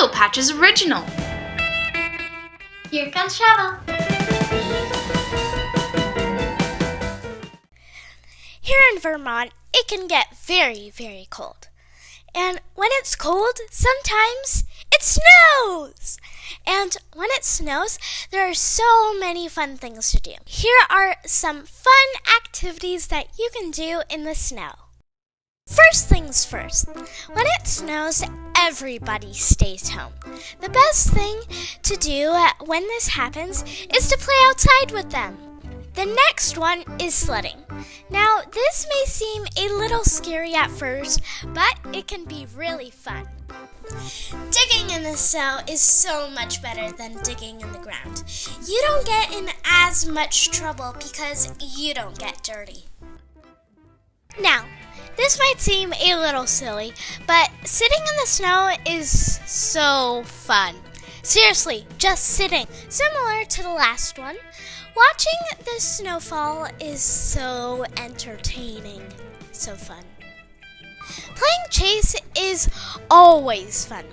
Cleo-Patches original. Here comes trouble. Here in Vermont, it can get very, very cold. And when it's cold, sometimes it snows. And when it snows, there are so many fun things to do. Here are some fun activities that you can do in the snow. First things first, when it snows, everybody stays home. The best thing to do when this happens is to play outside with them. The next one is sledding. Now, this may seem a little scary at first, but it can be really fun. Digging in the snow is so much better than digging in the ground. You don't get in as much trouble because you don't get dirty. Now, this might seem a little silly, but sitting in the snow is so fun. Seriously, just sitting. Similar to the last one, watching the snowfall is so entertaining. So fun. Playing chase is always fun,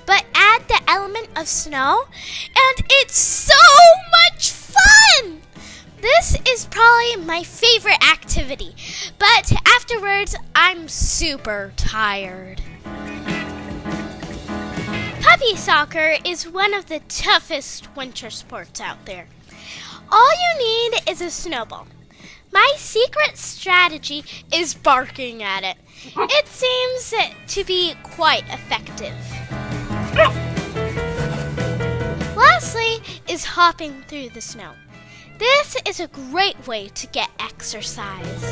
but add the element of snow, and it's so much fun! This is probably my favorite activity, but afterwards, I'm super tired. Puppy soccer is one of the toughest winter sports out there. All you need is a snowball. My secret strategy is barking at it. It seems to be quite effective. Lastly is hopping through the snow. This is a great way to get exercise.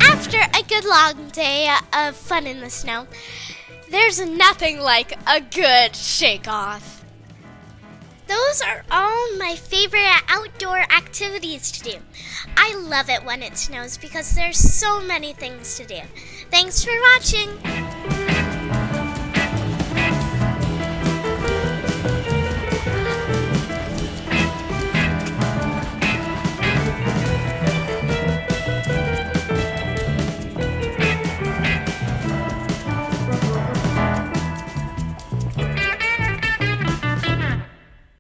After a good long day of fun in the snow, there's nothing like a good shake-off. Those are all my favorite outdoor activities to do. I love it when it snows because there's so many things to do. Thanks for watching.